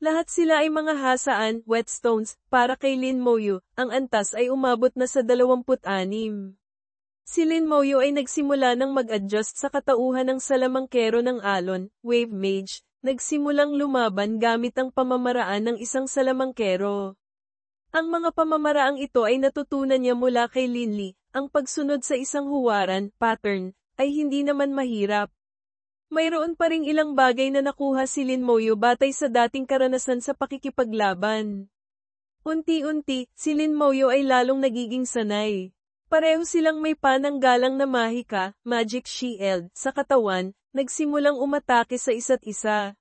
Lahat sila ay mga hasaan, whetstones, para kay Lin Moyu, ang antas ay umabot na sa 26. Si Lin Moyu ay nagsimula ng mag-adjust sa katauhan ng salamangkero ng alon, Wave Mage, nagsimulang lumaban gamit ang pamamaraan ng isang salamangkero. Ang mga pamamaraang ito ay natutunan niya mula kay Lin Li, ang pagsunod sa isang huwaran, pattern, ay hindi naman mahirap. Mayroon pa ring ilang bagay na nakuha si Lin Moyu batay sa dating karanasan sa pakikipaglaban. Unti-unti, si Lin Moyu ay lalong nagiging sanay. Pareho silang may pananggalang na mahika, magic shield, sa katawan, nagsimulang umatake sa isa't isa.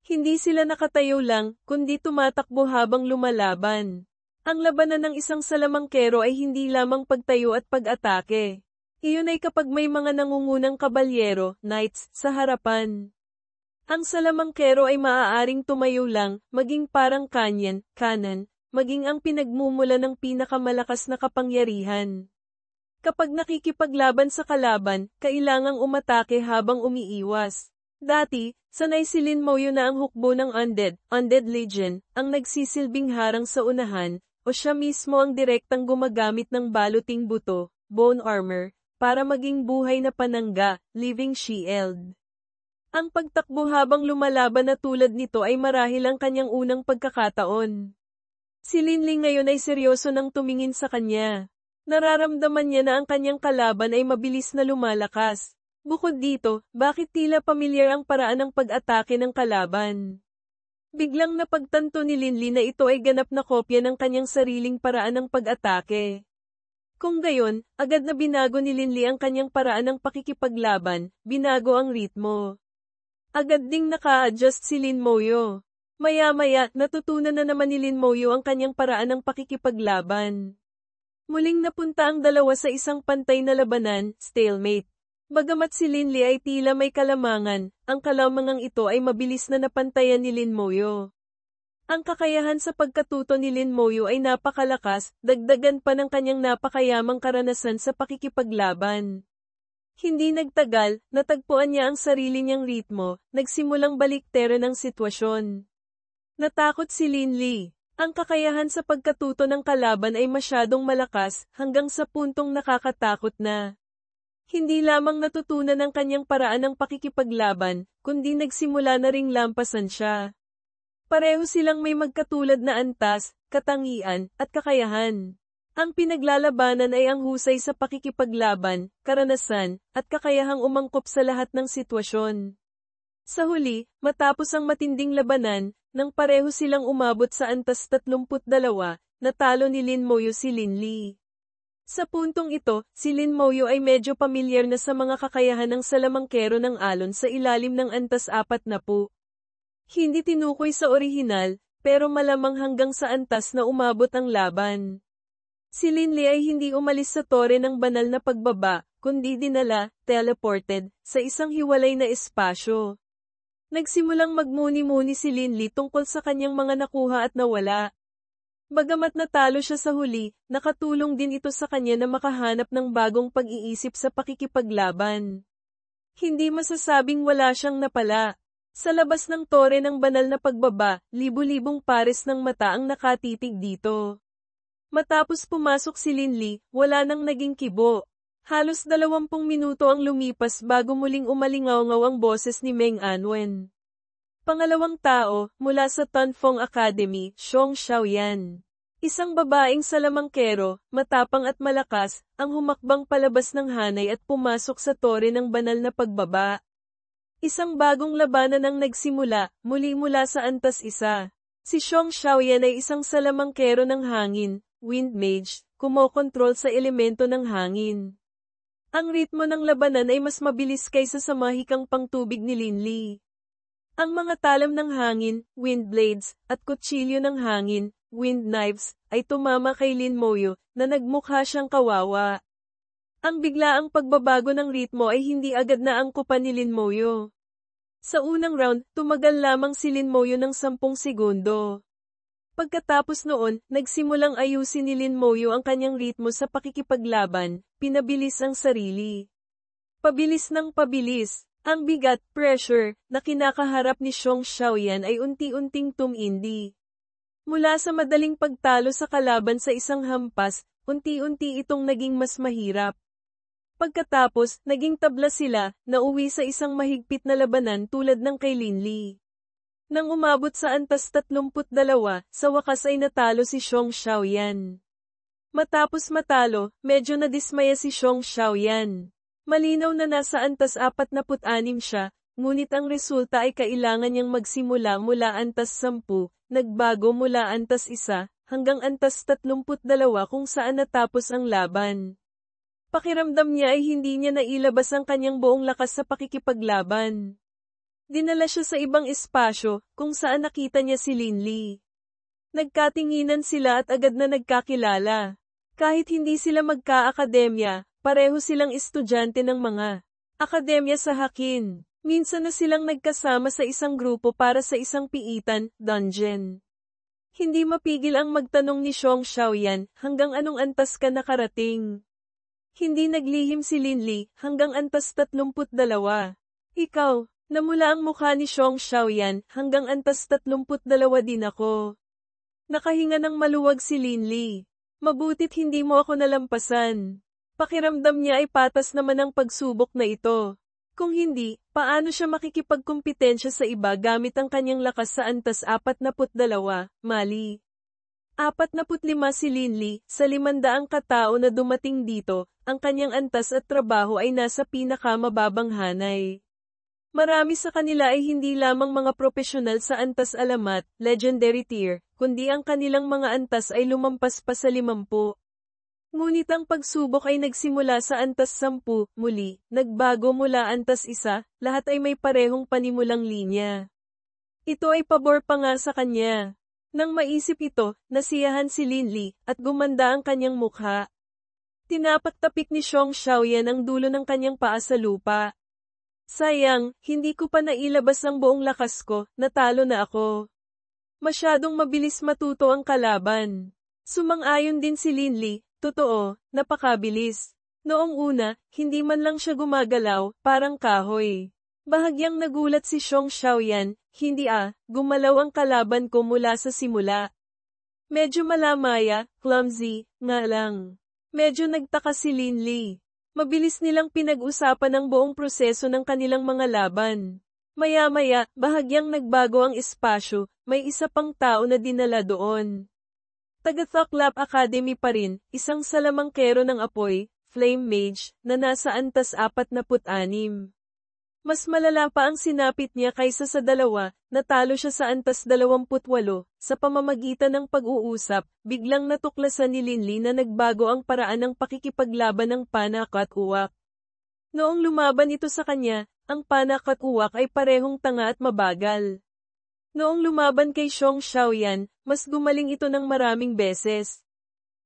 Hindi sila nakatayo lang, kundi tumatakbo habang lumalaban. Ang labanan ng isang salamangkero ay hindi lamang pagtayo at pag-atake. Iyon ay kapag may mga nangungunang kabalyero, knights, sa harapan. Ang salamangkero ay maaaring tumayo lang, maging parang kanan, maging ang pinagmumula ng pinakamalakas na kapangyarihan. Kapag nakikipaglaban sa kalaban, kailangang umatake habang umiiwas. Dati, sanay si Lin Moyu na ang hukbo ng Undead Legion, ang nagsisilbing harang sa unahan, o siya mismo ang direktang gumagamit ng baluting buto, bone armor, para maging buhay na panangga, living shield. Ang pagtakbo habang lumalaban na tulad nito ay marahil ang kanyang unang pagkakataon. Si Lin Li ngayon ay seryoso nang tumingin sa kanya. Nararamdaman niya na ang kanyang kalaban ay mabilis na lumalakas. Bukod dito, bakit tila pamilyar ang paraan ng pag-atake ng kalaban? Biglang napagtanto ni Lin Li na ito ay ganap na kopya ng kanyang sariling paraan ng pag-atake. Kung gayon, agad na binago ni Lin Li ang kanyang paraan ng pakikipaglaban, binago ang ritmo. Agad ding naka-adjust si Lin Moyu. Maya-maya, natutunan na naman ni Lin Moyu ang kanyang paraan ng pakikipaglaban. Muling napunta ang dalawa sa isang pantay na labanan, stalemate. Bagamat si Lin Li ay tila may kalamangan, ang kalamangang ito ay mabilis na napantayan ni Lin Moyu. Ang kakayahan sa pagkatuto ni Lin Moyu ay napakalakas, dagdagan pa ng kanyang napakayamang karanasan sa pakikipaglaban. Hindi nagtagal, natagpuan niya ang sarili niyang ritmo, nagsimulang balikteran ang sitwasyon. Natakot si Lin Li. Ang kakayahan sa pagkatuto ng kalaban ay masyadong malakas, hanggang sa puntong nakakatakot na. Hindi lamang natutunan ang kanyang paraan ng pakikipaglaban, kundi nagsimula na ring lampasan siya. Pareho silang may magkatulad na antas, katangian, at kakayahan. Ang pinaglalabanan ay ang husay sa pakikipaglaban, karanasan, at kakayahang umangkop sa lahat ng sitwasyon. Sa huli, matapos ang matinding labanan, nang pareho silang umabot sa antas 32, natalo ni Lin Moyu si Lin Li. Sa puntong ito, si Lin Moyu ay medyo pamilyar na sa mga kakayahan ng salamangkero ng alon sa ilalim ng antas 40. Hindi tinukoy sa orihinal, pero malamang hanggang sa antas na umabot ang laban. Si Lin Li ay hindi umalis sa tore ng banal na pagbaba, kundi dinala, teleported, sa isang hiwalay na espasyo. Nagsimulang magmuni-muni si Lin Li tungkol sa kanyang mga nakuha at nawala. Bagamat natalo siya sa huli, nakatulong din ito sa kanya na makahanap ng bagong pag-iisip sa pakikipaglaban. Hindi masasabing wala siyang napala. Sa labas ng tore ng banal na pagbaba, libu-libong pares ng mata ang nakatitig dito. Matapos pumasok si Lin Li, wala nang naging kibo. Halos 20 minuto ang lumipas bago muling umalingaw-ngaw ang boses ni Meng Anwen. Pangalawang tao, mula sa Tanfong Academy, Xiong Xiaoyan. Isang babaeng salamangkero, matapang at malakas, ang humakbang palabas ng hanay at pumasok sa tore ng banal na pagbaba. Isang bagong labanan ang nagsimula, muli mula sa antas 1. Si Xiong Xiaoyan ay isang salamangkero ng hangin, wind mage, kumokontrol sa elemento ng hangin. Ang ritmo ng labanan ay mas mabilis kaysa sa mahikang pangtubig ni Lin Li. Ang mga talam ng hangin, wind blades, at kutsilyo ng hangin, wind knives, ay tumama kay Lin Moyu, na nagmukha siyang kawawa. Ang biglaang pagbabago ng ritmo ay hindi agad na angkupan ni Lin Moyu. Sa unang round, tumagal lamang si Lin Moyu ng 10 segundo. Pagkatapos noon, nagsimulang ayusin ni Lin Moyu ang kanyang ritmo sa pakikipaglaban, pinabilis ang sarili. Pabilis ng pabilis, Ang bigat, pressure, na kinakaharap ni Xiong Xiaoyan ay unti-unting tumindi. Mula sa madaling pagtalo sa kalaban sa isang hampas, unti-unti itong naging mas mahirap. Pagkatapos, naging tabla sila, nauwi sa isang mahigpit na labanan tulad ng kay Lin Li. Nang umabot sa antas 32, sa wakas ay natalo si Xiong Xiaoyan. Matapos matalo, medyo nadismaya si Xiong Xiaoyan. Malinaw na nasa antas 46 siya, ngunit ang resulta ay kailangan niyang magsimula mula antas 10, nagbago mula antas 1, hanggang antas 32 kung saan natapos ang laban. Pakiramdam niya ay hindi niya nailabas ang kanyang buong lakas sa pakikipaglaban. Dinala siya sa ibang espasyo, kung saan nakita niya si Lin Li. Nagkatinginan sila at agad na nagkakilala. Kahit hindi sila magka-akademya, pareho silang estudyante ng mga akademya sa Hakin. Minsan na silang nagkasama sa isang grupo para sa isang piitan, dungeon. Hindi mapigil ang magtanong ni Xiong Xiaoyan, hanggang anong antas ka nakarating? Hindi naglihim si Lin Li, hanggang antas 32. Ikaw, namula ang mukha ni Xiong Xiaoyan, hanggang antas 32 din ako. Nakahinga ng maluwag si Lin Li. Mabutit hindi mo ako nalampasan. Pakiramdam niya ay patas naman ang pagsubok na ito. Kung hindi, paano siya makikipagkumpetensya sa iba gamit ang kanyang lakas sa antas 42, mali. 45 si Lin Li, sa 500 katao na dumating dito, ang kanyang antas at trabaho ay nasa pinakamababang hanay. Marami sa kanila ay hindi lamang mga profesional sa antas alamat, legendary tier, kundi ang kanilang mga antas ay lumampas pa sa 50. Ngunit ang pagsubok ay nagsimula sa antas 10, muli, nagbago mula antas 1, lahat ay may parehong panimulang linya. Ito ay pabor pa nga sa kanya. Nang maisip ito, nasiyahan si Lin Li, at gumanda ang kanyang mukha. Tinapak-tapik ni Xiong Xiaoyan ang dulo ng kanyang paa sa lupa. Sayang, hindi ko pa nailabas ang buong lakas ko, natalo na ako. Masyadong mabilis matuto ang kalaban. Sumang-ayon din si Lin Li. Totoo, napakabilis. Noong una, hindi man lang siya gumagalaw, parang kahoy. Bahagyang nagulat si Xiong Xiaoyan, hindi gumalaw ang kalaban ko mula sa simula. Medyo malamaya, clumsy, nga lang. Medyo nagtaka si Lin Li. Mabilis nilang pinag-usapan ang buong proseso ng kanilang mga laban. Maya-maya, bahagyang nagbago ang espasyo, may isa pang tao na dinala doon. Taga-Thuklap Academy pa rin, isang salamangkero ng apoy, Flame Mage, na nasa antas 46. Mas malala pa ang sinapit niya kaysa sa dalawa, natalo siya sa antas 28, sa pamamagitan ng pag-uusap, biglang natuklasan ni Lin Li na nagbago ang paraan ng pakikipaglaban ng Panak at Uwak. Noong lumaban ito sa kanya, ang Panak at Uwak ay parehong tanga at mabagal. Noong lumaban kay Xiong Xiaoyan, mas gumaling ito ng maraming beses.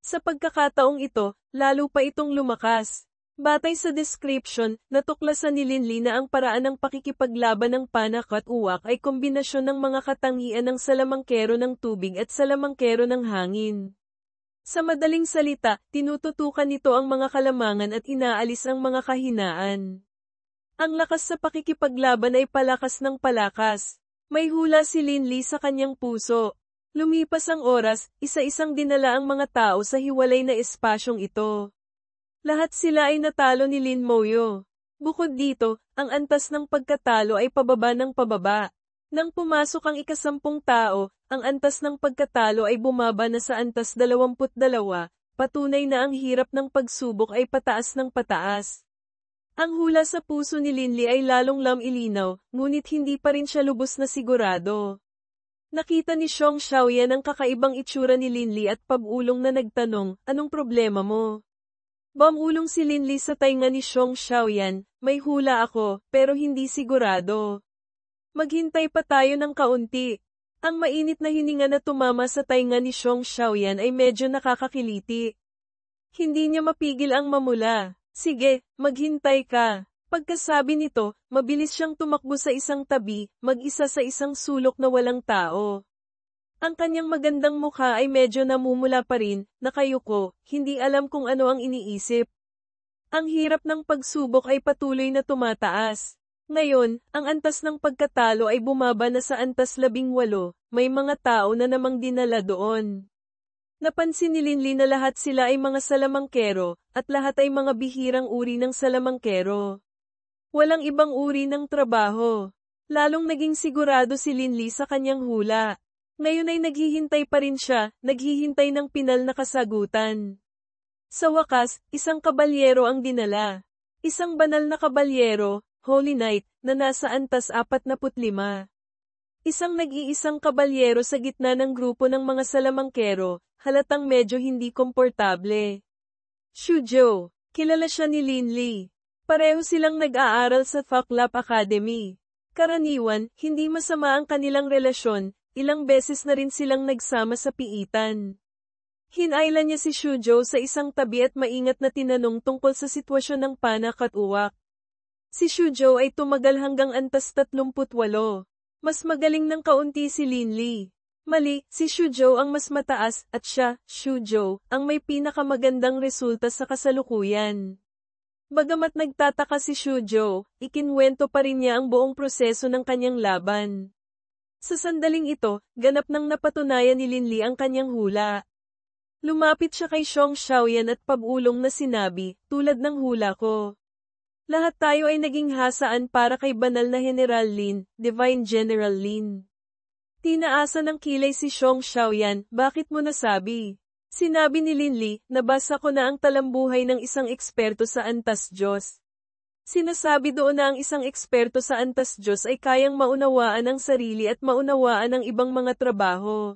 Sa pagkakataong ito, lalo pa itong lumakas. Batay sa description, natuklasan ni Lin Li na ang paraan ng pakikipaglaban ng Panak at Uwak ay kombinasyon ng mga katangian ng salamangkero ng tubig at salamangkero ng hangin. Sa madaling salita, tinututukan nito ang mga kalamangan at inaalis ang mga kahinaan. Ang lakas sa pakikipaglaban ay palakas ng palakas. May hula si Lin Li sa kanyang puso. Lumipas ang oras, isa-isang dinala ang mga tao sa hiwalay na espasyong ito. Lahat sila ay natalo ni Lin Moyo. Bukod dito, ang antas ng pagkatalo ay pababa ng pababa. Nang pumasok ang ika-10 tao, ang antas ng pagkatalo ay bumaba na sa antas 22, patunay na ang hirap ng pagsubok ay pataas ng pataas. Ang hula sa puso ni Lin Li ay lalong ilinaw, ngunit hindi pa rin siya lubos na sigurado. Nakita ni Xiong Xiaoyan ang kakaibang itsura ni Lin Li at pag-ulong na nagtanong, anong problema mo? Bumulong si Lin Li sa tainga ni Xiong Xiaoyan, may hula ako, pero hindi sigurado. Maghintay pa tayo ng kaunti. Ang mainit na hininga na tumama sa tainga ni Xiong Xiaoyan ay medyo nakakakiliti. Hindi niya mapigil ang mamula. Sige, maghintay ka. Pagkasabi nito, mabilis siyang tumakbo sa isang tabi, mag-isa sa isang sulok na walang tao. Ang kanyang magandang mukha ay medyo namumula pa rin, nakayuko, hindi alam kung ano ang iniisip. Ang hirap ng pagsubok ay patuloy na tumataas. Ngayon, ang antas ng pagkatalo ay bumaba na sa antas 18, may mga tao na namang dinala doon. Napansin ni Linli na lahat sila ay mga salamangkero, at lahat ay mga bihirang uri ng salamangkero. Walang ibang uri ng trabaho. Lalong naging sigurado si Linli sa kanyang hula. Ngayon ay naghihintay pa rin siya, naghihintay ng pinal na kasagutan. Sa wakas, isang kabalyero ang dinala. Isang banal na kabalyero, Holy Knight, na nasa antas 45. Isang nag-iisang kabalyero sa gitna ng grupo ng mga salamangkero, halatang medyo hindi komportable. Shujo, kilala siya ni Linli. Pareho silang nag-aaral sa Faklap Academy. Karaniwan, hindi masama ang kanilang relasyon, ilang beses na rin silang nagsama sa piitan. Hinayla niya si Shujo sa isang tabi at maingat na tinanong tungkol sa sitwasyon ng panak at uwak. Si Shujo ay tumagal hanggang antas 38. Mas magaling ng kaunti si Linli. Mali, si Shujo ang mas mataas, at siya, Shujo, ang may pinakamagandang resulta sa kasalukuyan. Bagamat nagtataka si Shujo, ikinwento pa rin niya ang buong proseso ng kanyang laban. Sa sandaling ito, ganap nang napatunayan ni Linli ang kanyang hula. Lumapit siya kay Xiong Xiaoyan at pabulong na sinabi, tulad ng hula ko. Lahat tayo ay naging hasaan para kay banal na General Lin, Divine General Lin. Tinaasa ng kilay si Xiong Xiaoyan, bakit mo nasabi? Sinabi ni Linli, nabasa ko na ang talambuhay ng isang eksperto sa Antas Diyos. Sinasabi doon na ang isang eksperto sa Antas Diyos ay kayang maunawaan ang sarili at maunawaan ang ibang mga trabaho.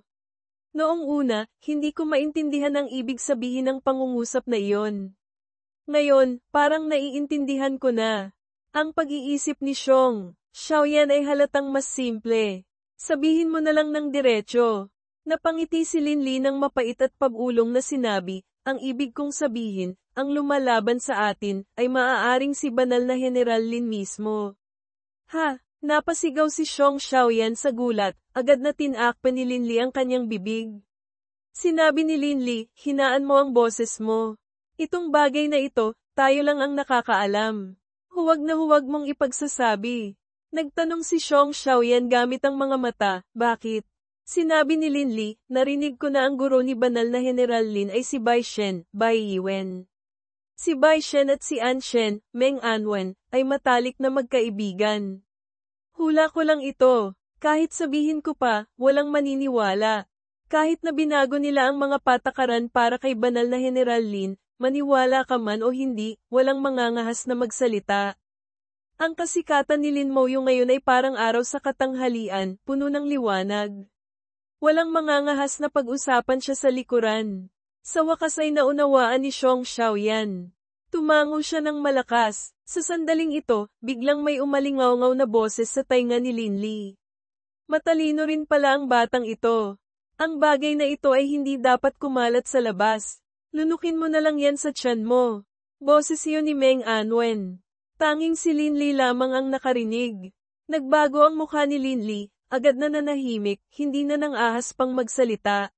Noong una, hindi ko maintindihan ang ibig sabihin ng pangungusap na iyon. Ngayon, parang naiintindihan ko na. Ang pag-iisip ni Xiong Xiaoyan ay halatang mas simple. Sabihin mo na lang ng diretso. Napangiti si Linli ng mapait at pabulong na sinabi, ang ibig kong sabihin, ang lumalaban sa atin, ay maaaring si banal na General Lin mismo. Ha, napasigaw si Xiong Xiaoyan sa gulat, agad na tinakpan ni Linli ang kanyang bibig. Sinabi ni Linli, hinaan mo ang boses mo. Itong bagay na ito, tayo lang ang nakakaalam. Huwag na huwag mong ipagsasabi. Nagtanong si Xiong Xiaoyan gamit ang mga mata, bakit? Sinabi ni Linli, narinig ko na ang guro ni banal na General Lin ay si Bai Shen, Bai Yiwen. Si Bai Shen at si An Shen, Meng Anwen, ay matalik na magkaibigan. Hula ko lang ito. Kahit sabihin ko pa, walang maniniwala. Kahit na binago nila ang mga patakaran para kay banal na General Lin, maniwala ka man o hindi, walang mangangahas na magsalita. Ang kasikatan ni Lin Moyo ngayon ay parang araw sa katanghalian, puno ng liwanag. Walang mangangahas na pag-usapan siya sa likuran. Sa wakas ay naunawaan ni Xiong Xiaoyan. Tumango siya ng malakas. Sa sandaling ito, biglang may umalingaw-ngaw na boses sa tainga ni Linli. Matalino rin pala ang batang ito. Ang bagay na ito ay hindi dapat kumalat sa labas. Lunukin mo na lang yan sa tiyan mo. Boses yun ni Meng Anwen. Tanging si Linli lamang ang nakarinig. Nagbago ang mukha ni Linli, agad na nanahimik, hindi na nang ahas pang magsalita.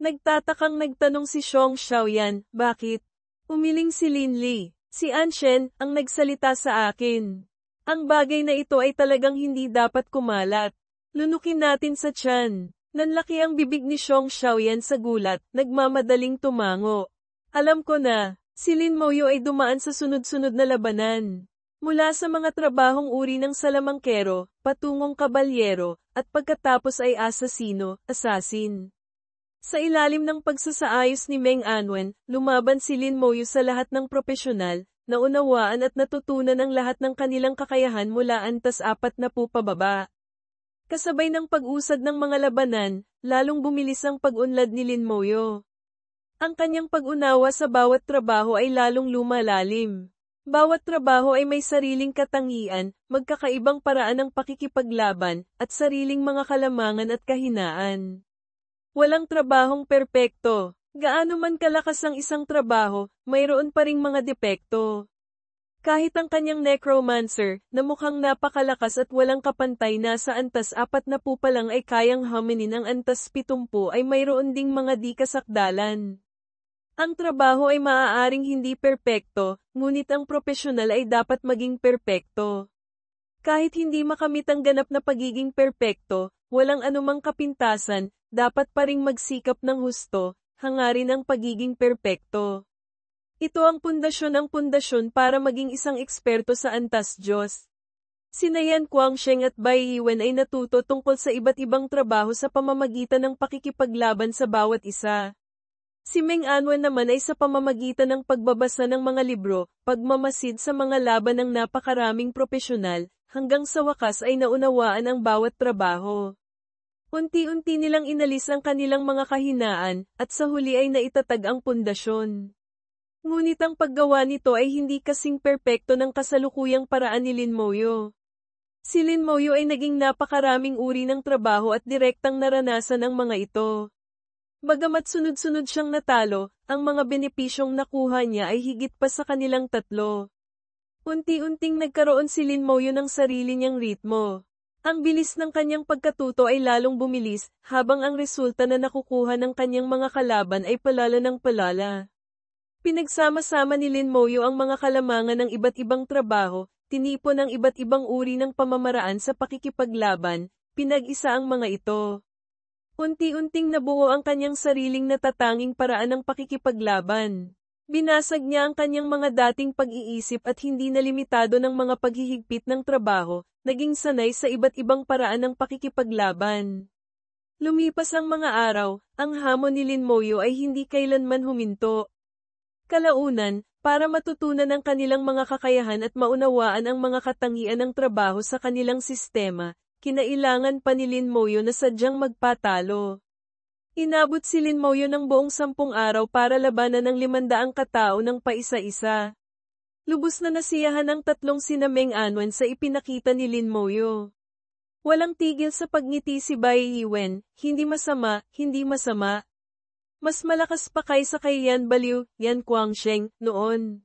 Nagtatakang nagtanong si Xiong Xiaoyan, bakit? Umiling si Linli. Si An Shen, ang nagsalita sa akin. Ang bagay na ito ay talagang hindi dapat kumalat. Lunukin natin sa tiyan. Nanlaki ang bibig ni Xiong Xiaoyan sa gulat, nagmamadaling tumango. Alam ko na, si Lin Moyo ay dumaan sa sunod-sunod na labanan. Mula sa mga trabahong uri ng salamangkero, patungong kabalyero, at pagkatapos ay asasino, assassin. Sa ilalim ng pagsasaayos ni Meng Anwen, lumaban si Lin Moyo sa lahat ng propesyonal, naunawaan at natutunan ang lahat ng kanilang kakayahan mula antas 40 pababa. Kasabay ng pag-usad ng mga labanan, lalong bumilis ang pag-unlad ni Lin Moyo. Ang kanyang pag-unawa sa bawat trabaho ay lalong lumalalim. Bawat trabaho ay may sariling katangian, magkakaibang paraan ng pakikipaglaban, at sariling mga kalamangan at kahinaan. Walang trabahong perpekto. Gaano man kalakas ang isang trabaho, mayroon pa ring mga depekto. Kahit ang kanyang necromancer, na mukhang napakalakas at walang kapantay na sa antas 40 pa lang ay kayang haminin ang antas 70 ay mayroon ding mga di kasakdalan. Ang trabaho ay maaaring hindi perpekto, ngunit ang propesyonal ay dapat maging perpekto. Kahit hindi makamit ang ganap na pagiging perpekto, walang anumang kapintasan, dapat pa ring magsikap ng husto, hangarin ang pagiging perpekto. Ito ang pundasyon para maging isang eksperto sa antas Diyos. Sina Yan Guangsheng at Bai Yiwen ay natuto tungkol sa iba't ibang trabaho sa pamamagitan ng pakikipaglaban sa bawat isa. Si Meng Anwen naman ay sa pamamagitan ng pagbabasa ng mga libro, pagmamasid sa mga laban ng napakaraming propesyonal, hanggang sa wakas ay naunawaan ang bawat trabaho. Unti-unti nilang inalis ang kanilang mga kahinaan, at sa huli ay naitatag ang pundasyon. Ngunit ang paggawa nito ay hindi kasing perpekto ng kasalukuyang paraan ni Lin Moyo. Si Lin Moyo ay naging napakaraming uri ng trabaho at direktang naranasan ang mga ito. Bagamat sunod-sunod siyang natalo, ang mga benepisyong nakuha niya ay higit pa sa kanilang tatlo. Unti-unting nagkaroon si Lin Moyo ng sarili niyang ritmo. Ang bilis ng kanyang pagkatuto ay lalong bumilis, habang ang resulta na nakukuha ng kanyang mga kalaban ay palala ng palala. Pinagsama-sama ni Lin Moyo ang mga kalamangan ng iba't ibang trabaho, tinipon ang iba't ibang uri ng pamamaraan sa pakikipaglaban, pinag-isa ang mga ito. Unti-unting nabuo ang kanyang sariling natatanging paraan ng pakikipaglaban. Binasag niya ang kanyang mga dating pag-iisip at hindi na limitado ng mga paghihigpit ng trabaho, naging sanay sa iba't ibang paraan ng pakikipaglaban. Lumipas ang mga araw, ang hamon ni Lin Moyo ay hindi kailanman huminto. Kalaunan, para matutunan ang kanilang mga kakayahan at maunawaan ang mga katangian ng trabaho sa kanilang sistema, kinailangan pa ni Lin Moyo na sadyang magpatalo. Inabot si Lin Moyo ng buong 10 araw para labanan ng 500 katao ng paisa-isa. Lubos na nasiyahan ang tatlong sina Meng Anwen sa ipinakita ni Lin Moyo. Walang tigil sa pagngiti si Bai Yiwen, hindi masama, hindi masama. Mas malakas pa kaysa kay Yan Baliw, Yan Guangsheng, noon.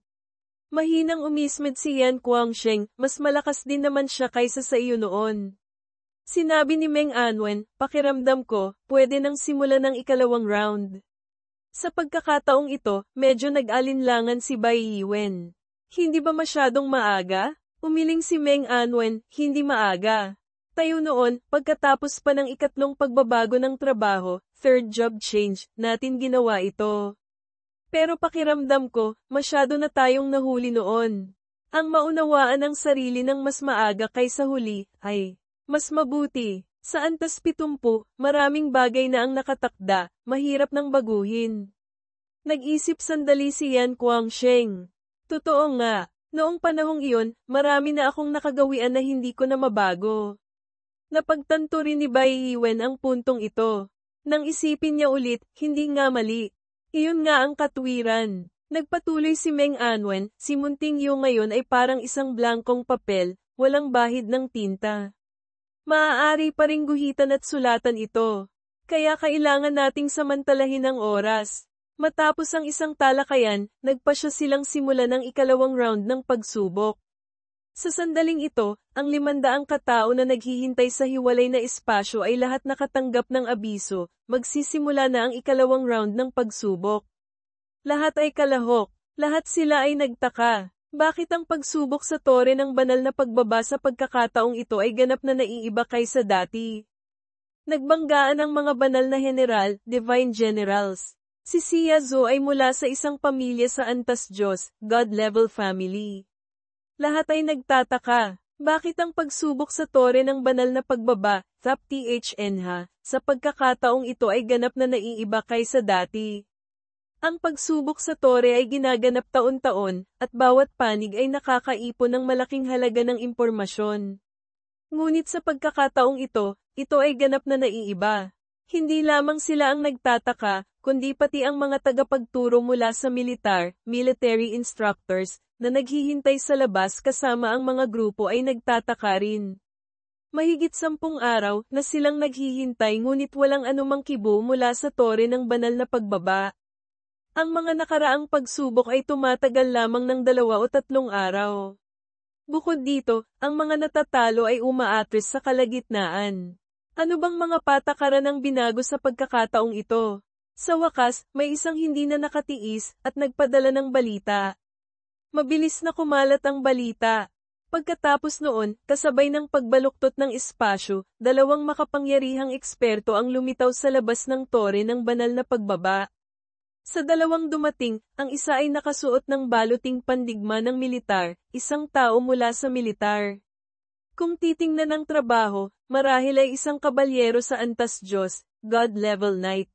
Mahinang umismid si Yan Guangsheng, mas malakas din naman siya kaysa sa iyo noon. Sinabi ni Meng Anwen, pakiramdam ko, pwede nang simulan ng ikalawang round. Sa pagkakataong ito, medyo nag-alinlangan si Bai Yiwen. Hindi ba masyadong maaga? Umiling si Meng Anwen, hindi maaga. Tayo noon, pagkatapos pa ng ikatlong pagbabago ng trabaho, third job change, natin ginawa ito. Pero pakiramdam ko, masyado na tayong nahuli noon. Ang maunawaan ng sarili ng mas maaga kaysa huli, ay mas mabuti. Sa antas 70, maraming bagay na ang nakatakda, mahirap nang baguhin. Nag-isip sandali si Yan Guangsheng. Totoo nga, noong panahong iyon, marami na akong nakagawian na hindi ko na mabago. Napagtanto rin ni Bai Yiwen ang puntong ito. Nang isipin niya ulit, hindi nga mali. Iyon nga ang katwiran. Nagpatuloy si Meng Anwen, si Munting Yu ngayon ay parang isang blankong papel, walang bahid ng tinta. Maaari pa ring guhitan at sulatan ito. Kaya kailangan nating samantalahin ang oras. Matapos ang isang talakayan, nagpasya silang simulan ng ikalawang round ng pagsubok. Sa sandaling ito, ang 500 katao na naghihintay sa hiwalay na espasyo ay lahat nakatanggap ng abiso, magsisimula na ang ikalawang round ng pagsubok. Lahat ay kalahok, lahat sila ay nagtaka. Bakit ang pagsubok sa tore ng banal na pagbaba sa pagkakataong ito ay ganap na naiiba kaysa dati? Nagbanggaan ang mga banal na general, divine generals. Si Xia Zhou ay mula sa isang pamilya sa antas Diyos, God-level family. Lahat ay nagtataka, bakit ang pagsubok sa tore ng banal na pagbaba, THNH, sa pagkakataong ito ay ganap na naiiba kaysa dati? Ang pagsubok sa tore ay ginaganap taon-taon, at bawat panig ay nakakaipon ng malaking halaga ng impormasyon. Ngunit sa pagkakataong ito ay ganap na naiiba. Hindi lamang sila ang nagtataka, kundi pati ang mga tagapagturo mula sa military instructors, na naghihintay sa labas kasama ang mga grupo ay nagtataka rin. Mahigit 10 araw na silang naghihintay ngunit walang anumang kibo mula sa tore ng banal na pagbaba. Ang mga nakaraang pagsubok ay tumatagal lamang ng 2 o 3 araw. Bukod dito, ang mga natatalo ay umaatres sa kalagitnaan. Ano bang mga patakaran ang binago sa pagkakataong ito? Sa wakas, may isang hindi na nakatiis at nagpadala ng balita. Mabilis na kumalat ang balita. Pagkatapos noon, kasabay ng pagbaluktot ng espasyo, dalawang makapangyarihang eksperto ang lumitaw sa labas ng tore ng banal na pagbaba. Sa dalawang dumating, ang isa ay nakasuot ng baluting pandigma ng militar, isang tao mula sa militar. Kung titingnan ang trabaho, marahil ay isang kabalyero sa antas Diyos, God-level knight.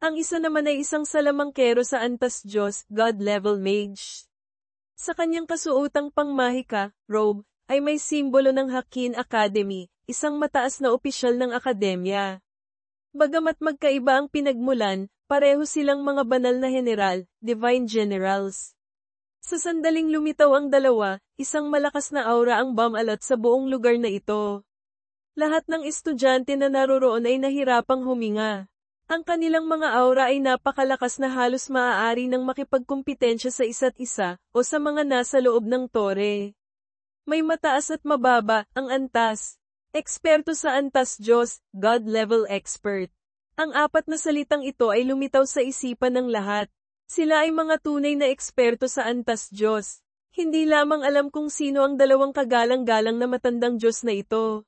Ang isa naman ay isang salamangkero sa antas Diyos, God-level mage. Sa kanyang kasuotang pangmahika, robe, ay may simbolo ng Hakin Academy, isang mataas na opisyal ng akademya. Bagamat magkaiba ang pinagmulan, pareho silang mga banal na general, divine generals. Sa sandaling lumitaw ang dalawa, isang malakas na aura ang bumalot sa buong lugar na ito. Lahat ng estudyante na naroroon ay nahirapang huminga. Ang kanilang mga aura ay napakalakas na halos maaari nang makipagkumpetensya sa isa't isa, o sa mga nasa loob ng tore. May mataas at mababa, ang antas. Eksperto sa antas Diyos, God-level expert. Ang apat na salitang ito ay lumitaw sa isipan ng lahat. Sila ay mga tunay na eksperto sa antas Diyos. Hindi lamang alam kung sino ang dalawang kagalang-galang na matandang Diyos na ito.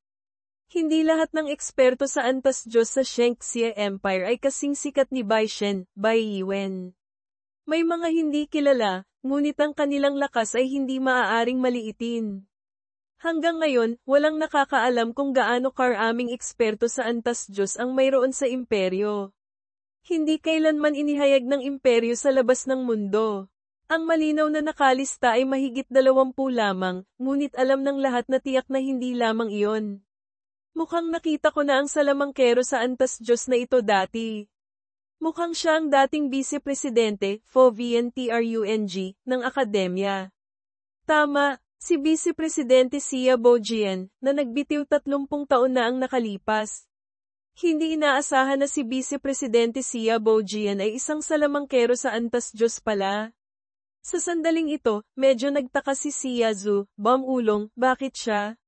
Hindi lahat ng eksperto sa antas Diyos sa Shangxia Empire ay kasing sikat ni Bai Shen, Bai Yiwen. May mga hindi kilala, ngunit ang kanilang lakas ay hindi maaaring maliitin. Hanggang ngayon, walang nakakaalam kung gaano karaming eksperto sa antas Diyos ang mayroon sa imperyo. Hindi kailanman inihayag ng imperyo sa labas ng mundo. Ang malinaw na nakalista ay mahigit 20 lamang, ngunit alam ng lahat na tiyak na hindi lamang iyon. Mukhang nakita ko na ang salamangkero sa antas Diyos na ito dati. Mukhang siya ang dating vice-presidente, Fo Vian-Trung, ng akademya. Tama, si Vice-Presidente Xia Bojian, na nagbitiw 30 taon na ang nakalipas. Hindi inaasahan na si Vice-Presidente Xia Bojian ay isang salamangkero sa antas Diyos pala. Sa sandaling ito, medyo nagtaka si Xia Zhu, Ulong, bakit siya?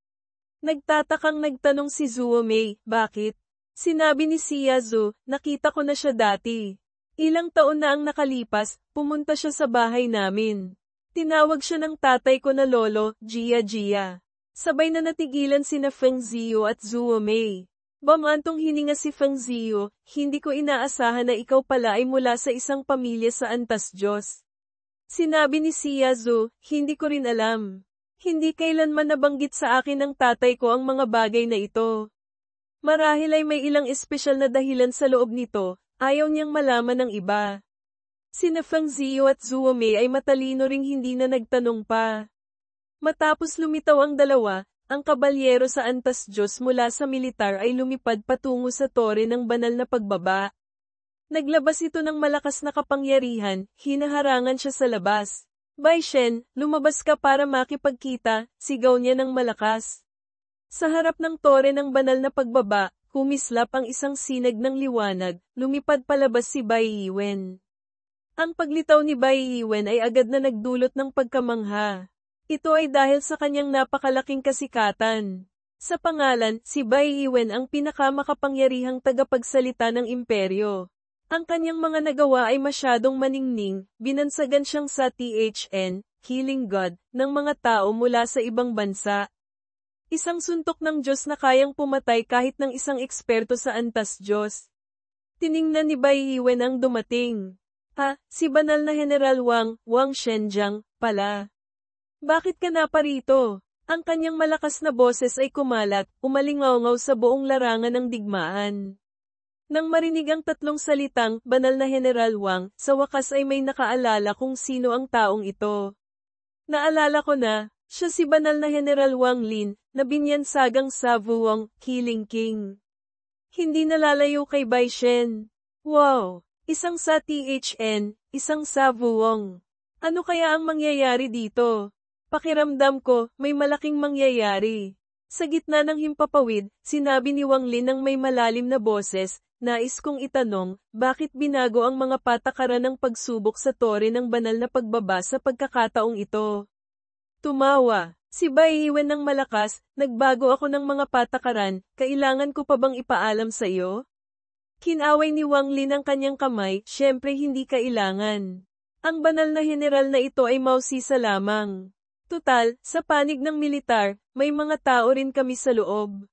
Nagtatakang nagtanong si Zuo Mei, bakit? Sinabi ni Xia Zhu, nakita ko na siya dati. Ilang taon na ang nakalipas, pumunta siya sa bahay namin. Tinawag siya ng tatay ko na lolo, Jia Jia. Sabay na natigilan sina Feng Ziyu at Zuo Mei. Bamantong hininga si Feng Ziyu, hindi ko inaasahan na ikaw pala ay mula sa isang pamilya sa antas Diyos. Sinabi ni Xia Zhu, hindi ko rin alam. Hindi kailanman nabanggit sa akin ng tatay ko ang mga bagay na ito. Marahil ay may ilang espesyal na dahilan sa loob nito, ayaw niyang malaman ng iba. Sina Feng Ziyu at Zuo Mei ay matalino ring hindi na nagtanong pa. Matapos lumitaw ang dalawa, ang kabalyero sa antas Diyos mula sa militar ay lumipad patungo sa tore ng banal na pagbaba. Naglabas ito ng malakas na kapangyarihan, hinaharangan siya sa labas. Bai Shen, lumabas ka para makipagkita, sigaw niya ng malakas. Sa harap ng tore ng banal na pagbaba, kumislap ang isang sinag ng liwanag, lumipad palabas si Bai Yiwen. Ang paglitaw ni Bai Yiwen ay agad na nagdulot ng pagkamangha. Ito ay dahil sa kanyang napakalaking kasikatan. Sa pangalan, si Bai Yiwen ang pinakamakapangyarihang tagapagsalita ng imperyo. Ang kanyang mga nagawa ay masyadong maningning, binansagan siyang sa THN, Healing God, ng mga tao mula sa ibang bansa. Isang suntok ng Diyos na kayang pumatay kahit ng isang eksperto sa antas Diyos. Tiningnan ni Bai Yiwen ang dumating. Si banal na General Wang Shenjiang, pala. Bakit ka na parito? Ang kanyang malakas na boses ay kumalat, umalingaw-ngaw sa buong larangan ng digmaan. Nang marinig ang tatlong salitang, banal na General Wang, sa wakas ay may nakaalala kung sino ang taong ito. Naalala ko na, siya si banal na General Wang Lin, na binyansagang sa Wuong, Killing King. Hindi nalalayo kay Bai Shen. Wow! Isang sa THN, isang sa Wuong. Ano kaya ang mangyayari dito? Pakiramdam ko, may malaking mangyayari. Sa gitna ng himpapawid, sinabi ni Wang Lin ng may malalim na boses, nais kong itanong, bakit binago ang mga patakaran ng pagsubok sa tore ng banal na pagbaba sa pagkakataong ito? Tumawa. Si Bai Yiwen ng malakas, nagbago ako ng mga patakaran, kailangan ko pa bang ipaalam sa iyo? Kinaway ni Wang Lin ang kanyang kamay, syempre hindi kailangan. Ang banal na general na ito ay mausisa lamang. Tutal, sa panig ng militar, may mga tao rin kami sa loob.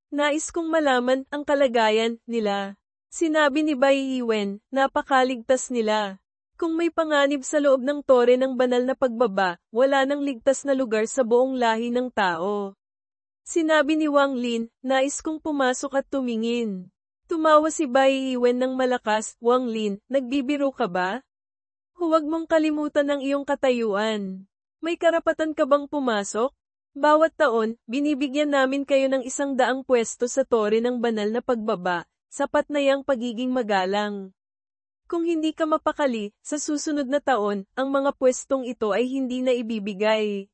Nais kong malaman ang kalagayan nila. Sinabi ni Bai Yiwen, napakaligtas nila. Kung may panganib sa loob ng tore ng banal na pagbaba, wala nang ligtas na lugar sa buong lahi ng tao. Sinabi ni Wang Lin, nais kong pumasok at tumingin. Tumawa si Bai Yiwen ng malakas, Wang Lin, nagbibiro ka ba? Huwag mong kalimutan ang iyong katayuan. May karapatan ka bang pumasok? Bawat taon, binibigyan namin kayo ng 100 pwesto sa tore ng banal na pagbaba, sapat na yang pagiging magalang. Kung hindi ka mapakali, sa susunod na taon, ang mga pwestong ito ay hindi na ibibigay.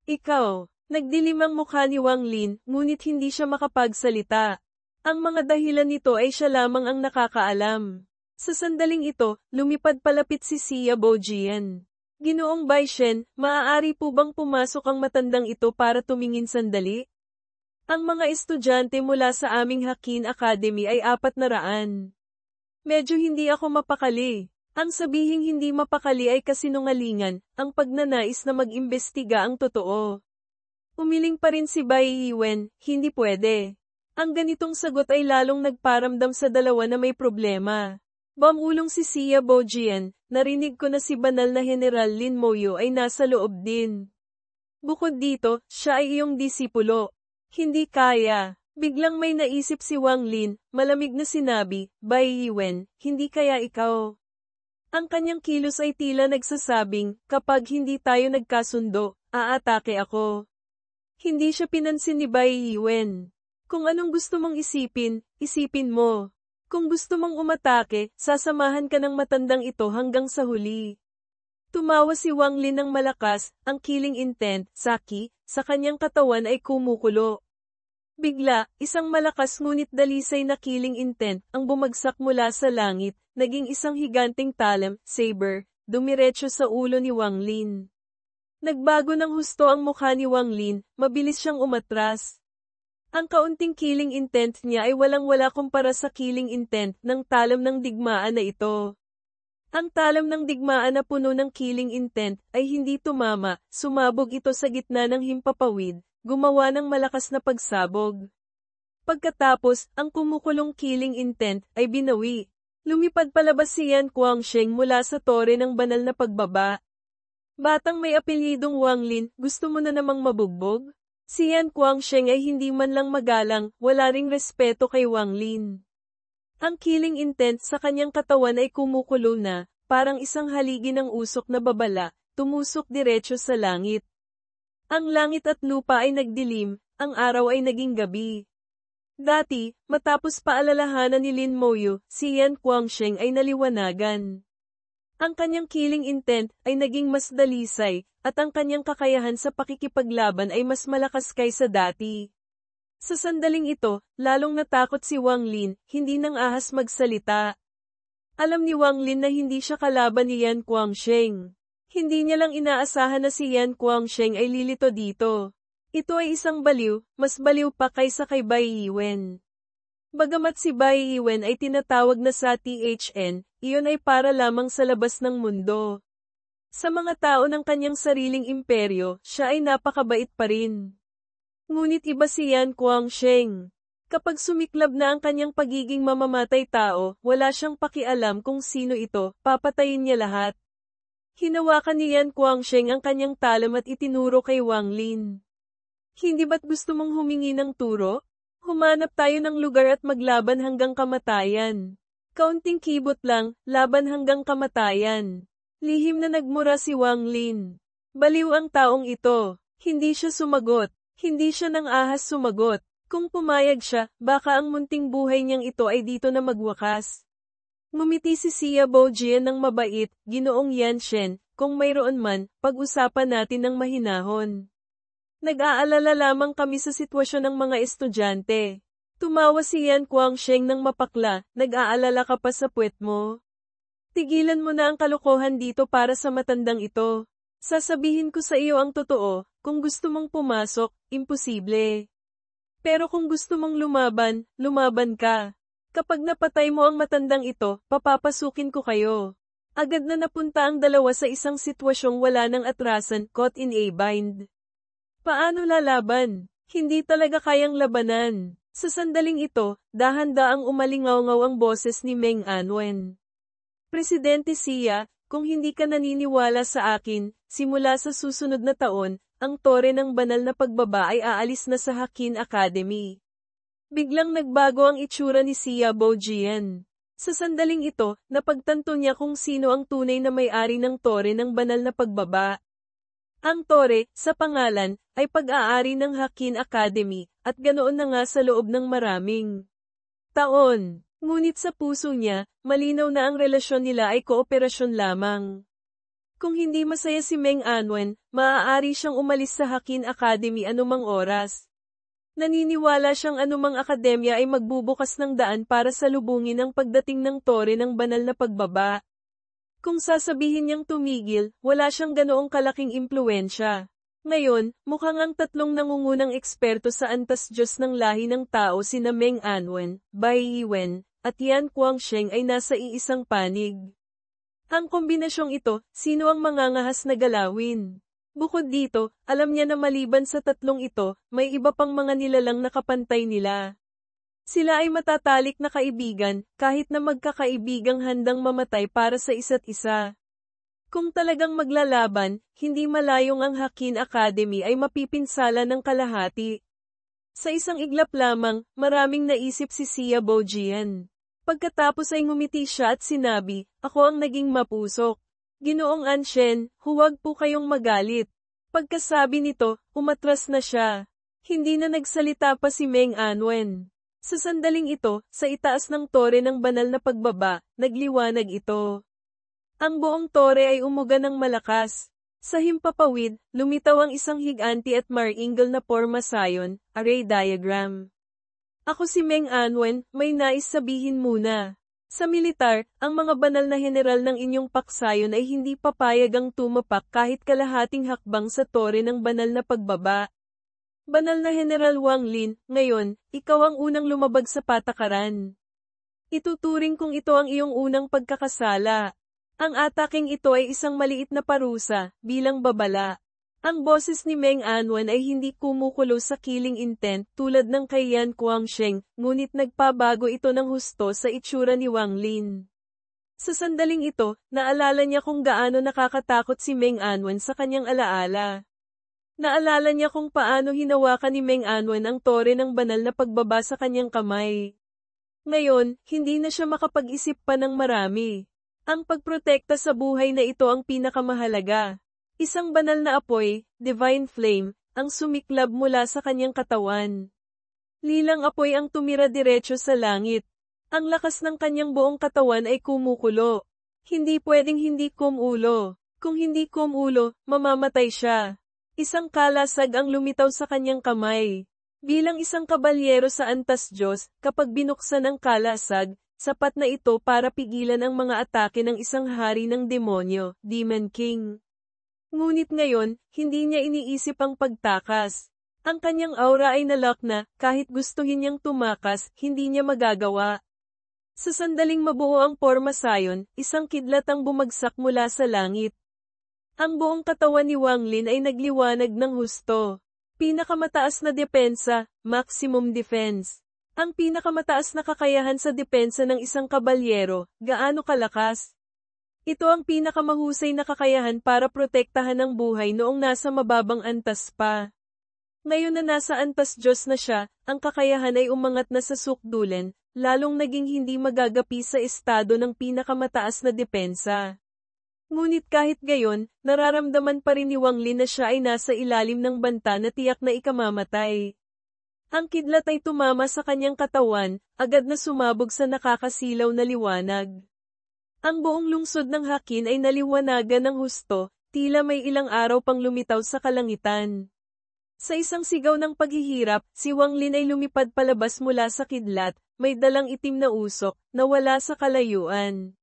Ikaw, nagdilim ang mukha ni Wang Lin, ngunit hindi siya makapagsalita. Ang mga dahilan nito ay siya lamang ang nakakaalam. Sa sandaling ito, lumipad palapit si Xia Bojian. Ginoong Bai Shen, maaari po bang pumasok ang matandang ito para tumingin sandali? Ang mga estudyante mula sa aming Hakin Academy ay 400. Medyo hindi ako mapakali. Ang sabihing hindi mapakali ay kasinungalingan, ang pagnanais na mag-imbestiga ang totoo. Umiling pa rin si Bai Yiwen, hindi pwede. Ang ganitong sagot ay lalong nagparamdam sa dalawa na may problema. Bumulong si Xia Bojian, narinig ko na si banal na General Lin Moyo ay nasa loob din. Bukod dito, siya ay iyong disipulo. Hindi kaya. Biglang may naisip si Wang Lin, malamig na sinabi, Bai Yiwen, hindi kaya ikaw. Ang kanyang kilos ay tila nagsasabing, kapag hindi tayo nagkasundo, aatake ako. Hindi siya pinansin ni Bai Yiwen. Kung anong gusto mong isipin, isipin mo. Kung gusto mong umatake, sasamahan ka ng matandang ito hanggang sa huli. Tumawa si Wang Lin ng malakas, ang killing intent, Saki, sa kanyang katawan ay kumukulo. Bigla, isang malakas ngunit dalisay na killing intent ang bumagsak mula sa langit, naging isang higanting talam, saber, dumiretso sa ulo ni Wang Lin. Nagbago ng husto ang mukha ni Wang Lin, mabilis siyang umatras. Ang kaunting killing intent niya ay walang-wala kumpara sa killing intent ng talam ng digmaan na ito. Ang talam ng digmaan na puno ng killing intent ay hindi tumama, sumabog ito sa gitna ng himpapawid. Gumawa ng malakas na pagsabog. Pagkatapos, ang kumukulong killing intent ay binawi. Lumipad palabas si Yan Guangsheng mula sa tore ng banal na pagbaba. Batang may apelyidong Wang Lin, gusto mo na namang mabugbog? Si Yan Guangsheng ay hindi man lang magalang, wala ring respeto kay Wang Lin. Ang killing intent sa kanyang katawan ay kumukulo na, parang isang haligi ng usok na babala, tumusok diretso sa langit. Ang langit at lupa ay nagdilim, ang araw ay naging gabi. Dati, matapos paalalahanan ni Lin Moyo, si Yan Guangsheng ay naliwanagan. Ang kanyang killing intent ay naging mas dalisay, at ang kanyang kakayahan sa pakikipaglaban ay mas malakas kaysa dati. Sa sandaling ito, lalong natakot si Wang Lin, hindi nang ahas magsalita. Alam ni Wang Lin na hindi siya kalaban ni Yan Guangsheng. Hindi niya lang inaasahan na si Yan Guangsheng ay lilito dito. Ito ay isang baliw, mas baliw pa kaysa kay Bai Yiwen. Bagamat si Bai Yiwen ay tinatawag na sa THN, iyon ay para lamang sa labas ng mundo. Sa mga tao ng kanyang sariling imperyo, siya ay napakabait pa rin. Ngunit iba si Yan Guangsheng. Kapag sumiklab na ang kanyang pagiging mamamatay tao, wala siyang pakialam kung sino ito, papatayin niya lahat. Hinawakan ni Yan Guangsheng ang kanyang talam at itinuro kay Wang Lin. Hindi ba't gusto mong humingi ng turo? Humanap tayo ng lugar at maglaban hanggang kamatayan. Kaunting kibot lang, laban hanggang kamatayan. Lihim na nagmura si Wang Lin. Baliw ang taong ito. Hindi siya sumagot. Hindi siya nang ahas sumagot. Kung pumayag siya, baka ang munting buhay niyang ito ay dito na magwakas. Ngumiti si Xia Bojian ng mabait, Ginoong Yan Shen, kung mayroon man, pag-usapan natin ng mahinahon. Nag-aalala lamang kami sa sitwasyon ng mga estudyante. Tumawa si Yan Guangsheng ng mapakla, nag-aalala ka pa sa puwet mo. Tigilan mo na ang kalokohan dito para sa matandang ito. Sasabihin ko sa iyo ang totoo, kung gusto mong pumasok, imposible. Pero kung gusto mong lumaban, lumaban ka. Kapag napatay mo ang matandang ito, papapasukin ko kayo. Agad na napunta ang dalawa sa isang sitwasyong wala ng atrasan, caught in a bind. Paano lalaban? Hindi talaga kayang labanan. Sa sandaling ito, dahan-daang umalingaw-ngaw ang boses ni Meng Anwen. Presidente Xia, kung hindi ka naniniwala sa akin, simula sa susunod na taon, ang tore ng banal na pagbaba ay aalis na sa Hakin Academy. Biglang nagbago ang itsura ni Xia Bojian. Sa sandaling ito, napagtanto niya kung sino ang tunay na may-ari ng tore ng banal na pagbaba. Ang tore, sa pangalan, ay pag-aari ng Hakin Academy, at ganoon na nga sa loob ng maraming taon. Ngunit sa puso niya, malinaw na ang relasyon nila ay kooperasyon lamang. Kung hindi masaya si Meng Anwen, maaari siyang umalis sa Hakin Academy anumang oras. Naniniwala siyang anumang akademya ay magbubukas ng daan para salubungin ang pagdating ng tore ng banal na pagbaba. Kung sasabihin niyang tumigil, wala siyang ganoong kalaking impluwensya. Ngayon, mukhang ang tatlong nangungunang eksperto sa antas Diyos ng lahi ng tao sina Meng Anwen, Bai Yiwen, at Yan Guangsheng ay nasa iisang panig. Ang kombinasyong ito, sino ang mangangahas na galawin? Bukod dito, alam niya na maliban sa tatlong ito, may iba pang mga nilalang nakapantay nila. Sila ay matatalik na kaibigan, kahit na magkakaibigang handang mamatay para sa isa't isa. Kung talagang maglalaban, hindi malayong ang Hakin Academy ay mapipinsala ng kalahati. Sa isang iglap lamang, maraming naisip si Xia Bojian. Pagkatapos ay ngumiti siya at sinabi, ako ang naging mapusok. Ginoong Anshen, huwag po kayong magalit. Pagkasabi nito, umatras na siya. Hindi na nagsalita pa si Meng Anwen. Sa sandaling ito, sa itaas ng tore ng banal na pagbaba, nagliwanag ito. Ang buong tore ay umuga ng malakas. Sa himpapawid, lumitaw ang isang higanti at mar-angle na porma sayon, array diagram. Ako si Meng Anwen, may nais sabihin muna. Sa militar, ang mga banal na general ng inyong paksayon ay hindi papayag ang tumapak kahit kalahating hakbang sa tore ng banal na pagbaba. Banal na General Wang Lin, ngayon, ikaw ang unang lumabag sa patakaran. Ituturing kong ito ang iyong unang pagkakasala. Ang ataking ito ay isang maliit na parusa, bilang babala. Ang boses ni Meng Anwen ay hindi kumukulo sa killing intent tulad ng kay Yan Guangsheng, ngunit nagpabago ito ng husto sa itsura ni Wang Lin. Sa sandaling ito, naalala niya kung gaano nakakatakot si Meng Anwen sa kanyang alaala. Naalala niya kung paano hinawakan ni Meng Anwen ang tore ng banal na pagbaba sa kanyang kamay. Ngayon, hindi na siya makapag-isip pa ng marami. Ang pagprotekta sa buhay na ito ang pinakamahalaga. Isang banal na apoy, divine flame, ang sumiklab mula sa kanyang katawan. Lilang apoy ang tumira diretso sa langit. Ang lakas ng kanyang buong katawan ay kumukulo. Hindi pwedeng hindi kumulo. Kung hindi kumulo, mamamatay siya. Isang kalasag ang lumitaw sa kanyang kamay. Bilang isang kabalyero sa antas Diyos, kapag binuksan ang kalasag, sapat na ito para pigilan ang mga atake ng isang hari ng demonyo, Demon King. Ngunit ngayon, hindi niya iniisip ang pagtakas. Ang kanyang aura ay nalock na, kahit gustuhin niyang tumakas, hindi niya magagawa. Sa sandaling mabuo ang porma sayon, isang kidlat ang bumagsak mula sa langit. Ang buong katawan ni Wang Lin ay nagliwanag ng husto. Pinakamataas na depensa, maximum defense. Ang pinakamataas na kakayahan sa depensa ng isang kabalyero, gaano kalakas? Ito ang pinakamahusay na kakayahan para protektahan ang buhay noong nasa mababang antas pa. Ngayon na nasa antas Diyos na siya, ang kakayahan ay umangat na sa sukdulan, lalong naging hindi magagapi sa estado ng pinakamataas na depensa. Ngunit kahit gayon, nararamdaman pa rin ni Wang Lin na siya ay nasa ilalim ng banta na tiyak na ikamamatay. Ang kidlat ay tumama sa kanyang katawan, agad na sumabog sa nakakasilaw na liwanag. Ang buong lungsod ng Hakin ay naliwanagan ng husto, tila may ilang araw pang lumitaw sa kalangitan. Sa isang sigaw ng paghihirap, si Wang Lin ay lumipad palabas mula sa kidlat, may dalang itim na usok, na wala sa kalayuan.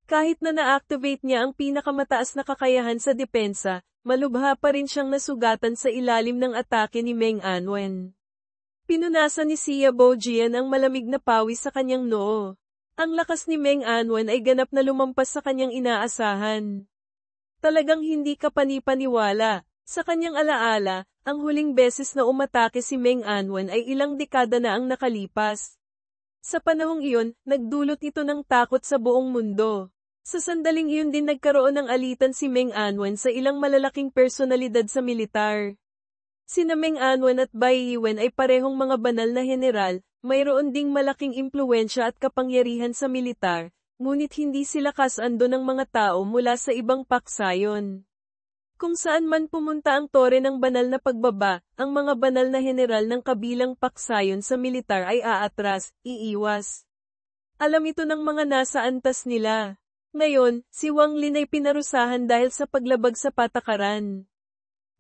Kahit na na-activate niya ang pinakamataas na kakayahan sa depensa, malubha pa rin siyang nasugatan sa ilalim ng atake ni Meng Anwen. Pinunasan ni Xia Bojian ang malamig na pawis sa kanyang noo. Ang lakas ni Meng Anwen ay ganap na lumampas sa kanyang inaasahan. Talagang hindi ka panipaniwala. Sa kanyang alaala, ang huling beses na umatake si Meng Anwen ay ilang dekada na ang nakalipas. Sa panahong iyon, nagdulot ito ng takot sa buong mundo. Sa sandaling iyon din nagkaroon ng alitan si Meng Anwen sa ilang malalaking personalidad sa militar. Sina Meng Anwen at Bai Yiwen ay parehong mga banal na general, mayroon ding malaking impluwensya at kapangyarihan sa militar, ngunit hindi sila kasando ng mga tao mula sa ibang paksayon. Kung saan man pumunta ang tore ng banal na pagbaba, ang mga banal na general ng kabilang paksayon sa militar ay aatras, iiwas. Alam ito ng mga nasa antas nila. Ngayon, si Wang Lin ay pinarusahan dahil sa paglabag sa patakaran.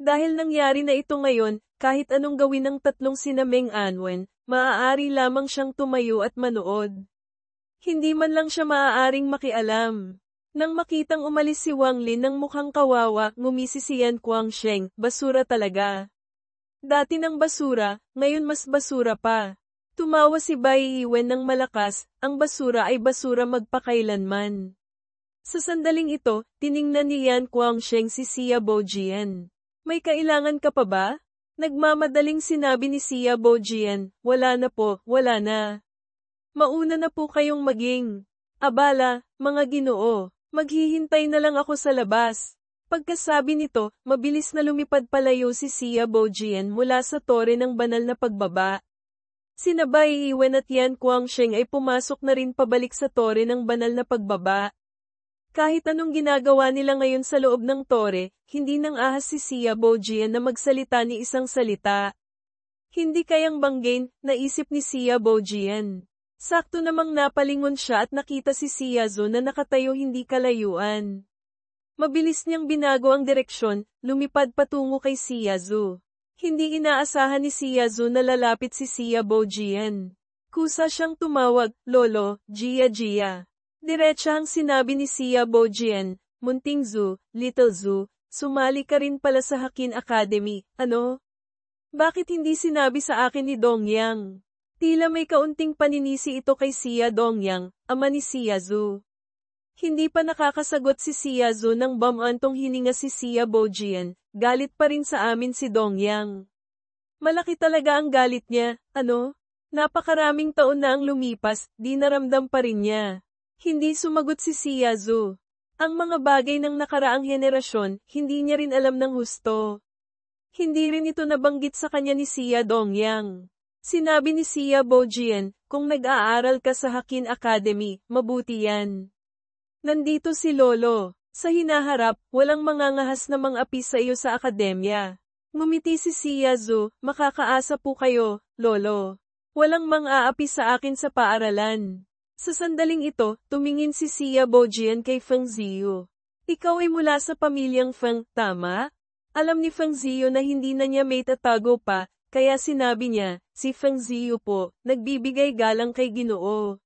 Dahil nangyari na ito ngayon, kahit anong gawin ng tatlong sina Meng Anwen, maaari lamang siyang tumayo at manood. Hindi man lang siya maaaring makialam. Nang makitang umalis si Wang Lin ng mukhang kawawa, ngumisi si Yan Guangsheng, basura talaga. Dati ng basura, ngayon mas basura pa. Tumawa si Bai Yiwen ng malakas, ang basura ay basura magpakailanman. Sa sandaling ito, tiningnan ni Yan Guangsheng si Xia Bojian. May kailangan ka pa ba? Nagmamadaling sinabi ni Xia Bojian, wala na po, wala na. Mauna na po kayong maging. Abala, mga ginoo. Maghihintay na lang ako sa labas. Pagkasabi nito, mabilis na lumipad palayo si Xia Bojian mula sa tore ng banal na pagbaba. Sina Bai Yiwen at Yan Guangsheng ay pumasok na rin pabalik sa tore ng banal na pagbaba. Kahit anong ginagawa nila ngayon sa loob ng tore, hindi nang ahas si Xia Bojian na magsalita ni isang salita. Hindi kayang banggain, naisip ni Xia Bojian. Sakto namang napalingon siya at nakita si Xia Zhu na nakatayo hindi kalayuan. Mabilis niyang binago ang direksyon, lumipad patungo kay Xia Zhu. Hindi inaasahan ni Xia Zhu na lalapit si Xia Bojian. Kusa siyang tumawag, Lolo, Jia. Diretsahang sinabi ni Xia Bojian, Munting Zhu, Little Zhu, sumali ka rin pala sa Hakin Academy, ano? Bakit hindi sinabi sa akin ni Dongyang? Tila may kaunting paninisi ito kay Xia Dongyang, ama ni Xia Zhu. Hindi pa nakakasagot si Xia Zhu nang bamantong hininga si Xia Bojian, galit pa rin sa amin si Dongyang. Malaki talaga ang galit niya, ano? Napakaraming taon na ang lumipas, di naramdam pa rin niya. Hindi sumagot si Xia Zhu. Ang mga bagay ng nakaraang henerasyon, hindi niya rin alam ng husto. Hindi rin ito nabanggit sa kanya ni Xia Dongyang. Sinabi ni Xia Bojian, kung nag-aaral ka sa Hakin Academy, mabuti yan. Nandito si Lolo. Sa hinaharap, walang mangangahas na mang-api sa iyo sa akademya. Ngumiti si Xia Zhu, makakaasa po kayo, Lolo. Walang mang-aapi sa akin sa paaralan. Sa sandaling ito, tumingin si Xia Bojian kay Feng Ziyu. Ikaw ay mula sa pamilyang Feng, tama? Alam ni Feng Ziyu na hindi na niya may tatago pa, kaya sinabi niya, si Feng Ziyu po, nagbibigay galang kay Ginoo.